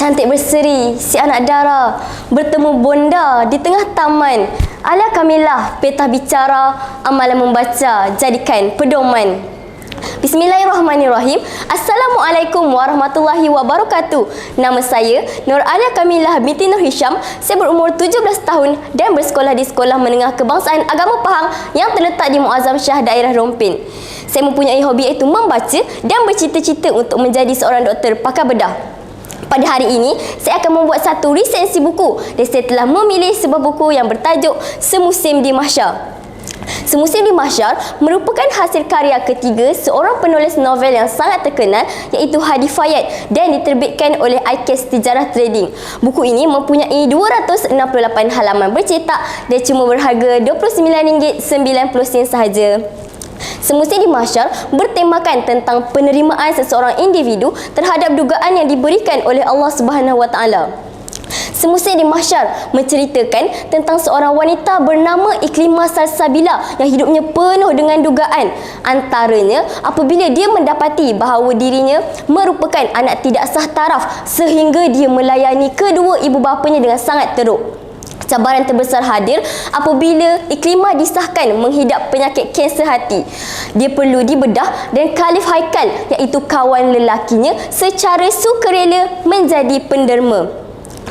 Cantik berseri, si anak dara bertemu bonda di tengah taman. Alia Kamilah, petah bicara, amalan membaca, jadikan pedoman. Bismillahirrahmanirrahim. Assalamualaikum warahmatullahi wabarakatuh. Nama saya Nur Alia Kamilah binti Nur Hisham. Saya berumur 17 tahun dan bersekolah di Sekolah Menengah Kebangsaan Agama Pahang yang terletak di Muazzam Shah, daerah Rompin. Saya mempunyai hobi iaitu membaca dan bercita-cita untuk menjadi seorang doktor pakar bedah. Pada hari ini, saya akan membuat satu resensi buku dan saya telah memilih sebuah buku yang bertajuk Semusim di Mahsyar. Semusim di Mahsyar merupakan hasil karya ketiga seorang penulis novel yang sangat terkenal iaitu Hadi Fayad dan diterbitkan oleh iCast Tijarah Trading. Buku ini mempunyai 268 halaman bercetak dan cuma berharga RM29.90 sahaja. Semusim di Mahsyar bertemakan tentang penerimaan seseorang individu terhadap dugaan yang diberikan oleh Allah Subhanahu Wa Taala. Semusim di Mahsyar menceritakan tentang seorang wanita bernama Iklimah Salsabila yang hidupnya penuh dengan dugaan. Antaranya apabila dia mendapati bahawa dirinya merupakan anak tidak sah taraf sehingga dia melayani kedua ibu bapanya dengan sangat teruk. Cabaran terbesar hadir apabila Iklimah disahkan menghidap penyakit kanser hati. Dia perlu dibedah dan Khalif Haikal iaitu kawan lelakinya secara sukarela menjadi penderma.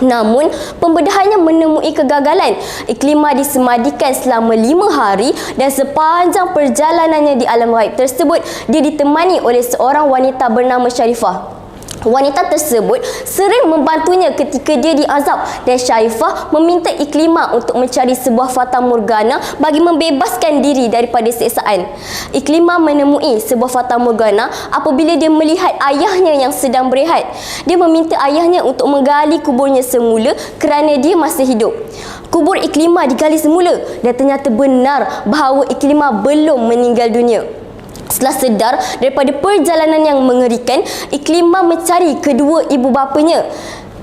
Namun, pembedahannya menemui kegagalan. Iklimah disemadikan selama 5 hari dan sepanjang perjalanannya di alam ghaib tersebut, dia ditemani oleh seorang wanita bernama Syarifah. Wanita tersebut sering membantunya ketika dia diazab dan Syarifah meminta Iklimah untuk mencari sebuah fata morgana bagi membebaskan diri daripada siksaan. Iklimah menemui sebuah fata morgana apabila dia melihat ayahnya yang sedang berehat. Dia meminta ayahnya untuk menggali kuburnya semula kerana dia masih hidup. Kubur Iklimah digali semula dan ternyata benar bahawa Iklimah belum meninggal dunia. Setelah sedar daripada perjalanan yang mengerikan, Iklimah mencari kedua ibu bapanya.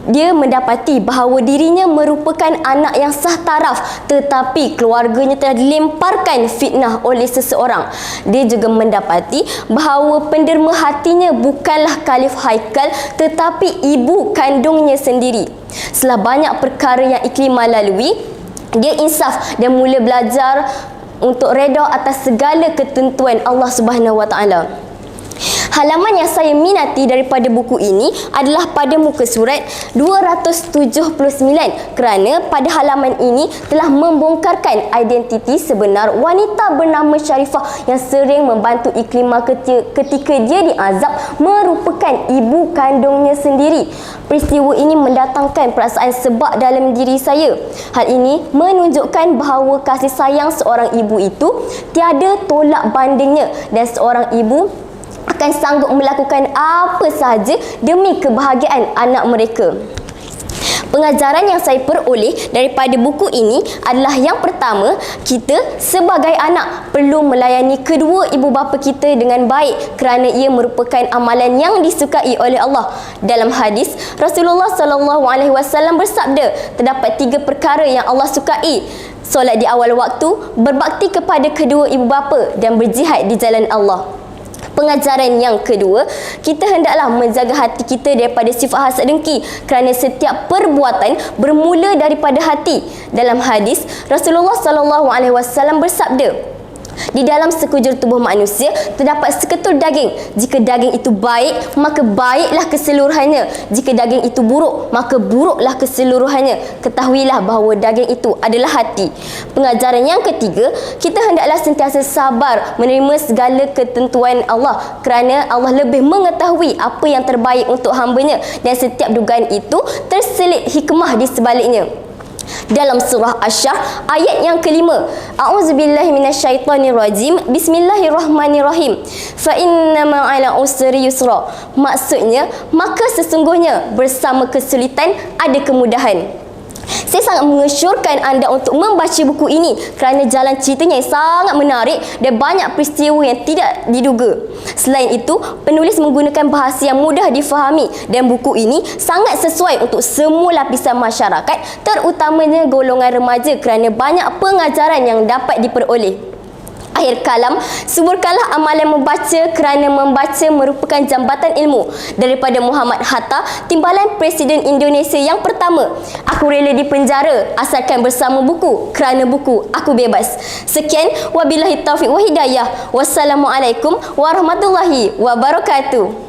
Dia mendapati bahawa dirinya merupakan anak yang sah taraf tetapi keluarganya telah dilemparkan fitnah oleh seseorang. Dia juga mendapati bahawa penderma hatinya bukanlah Khalif Haikal tetapi ibu kandungnya sendiri. Setelah banyak perkara yang Iklimah lalui, dia insaf dan mula belajar untuk reda atas segala ketentuan Allah Subhanahu Wa Taala. Halaman yang saya minati daripada buku ini adalah pada muka surat 279 kerana pada halaman ini telah membongkarkan identiti sebenar wanita bernama Syarifah yang sering membantu Iklimah ketika dia diazab merupakan ibu kandungnya sendiri. Peristiwa ini mendatangkan perasaan sebab dalam diri saya. Hal ini menunjukkan bahawa kasih sayang seorang ibu itu tiada tolak bandingnya dan seorang ibu akan sanggup melakukan apa sahaja demi kebahagiaan anak mereka. Pengajaran yang saya peroleh daripada buku ini adalah yang pertama, kita sebagai anak perlu melayani kedua ibu bapa kita dengan baik kerana ia merupakan amalan yang disukai oleh Allah. Dalam hadis, Rasulullah SAW bersabda, terdapat 3 perkara yang Allah sukai: solat di awal waktu, berbakti kepada kedua ibu bapa dan berjihad di jalan Allah. Pengajaran yang kedua, kita hendaklah menjaga hati kita daripada sifat hasad dengki kerana setiap perbuatan bermula daripada hati. Dalam hadis, Rasulullah SAW bersabda, di dalam sekujur tubuh manusia terdapat seketul daging. Jika daging itu baik, maka baiklah keseluruhannya. Jika daging itu buruk, maka buruklah keseluruhannya. Ketahuilah bahawa daging itu adalah hati. Pengajaran yang ketiga, kita hendaklah sentiasa sabar menerima segala ketentuan Allah kerana Allah lebih mengetahui apa yang terbaik untuk hamba-Nya dan setiap dugaan itu terselit hikmah di sebaliknya. Dalam surah Asy-Syarh ayat yang kelima, A'udzubillahi minasyaitonirrajim, Bismillahirrahmanirrahim. Fa inna ma'al usri yusra. Maksudnya, maka sesungguhnya bersama kesulitan ada kemudahan. Saya sangat mengesyorkan anda untuk membaca buku ini kerana jalan ceritanya sangat menarik dan banyak peristiwa yang tidak diduga. Selain itu, penulis menggunakan bahasa yang mudah difahami dan buku ini sangat sesuai untuk semua lapisan masyarakat, terutamanya golongan remaja kerana banyak pengajaran yang dapat diperoleh. Akhir kalam, suburkanlah amalan membaca kerana membaca merupakan jambatan ilmu. Daripada Muhammad Hatta, Timbalan Presiden Indonesia yang pertama. Aku rela dipenjara asalkan bersama buku, kerana buku aku bebas. Sekian, wabillahi taufiq wa hidayah. Wassalamualaikum warahmatullahi wabarakatuh.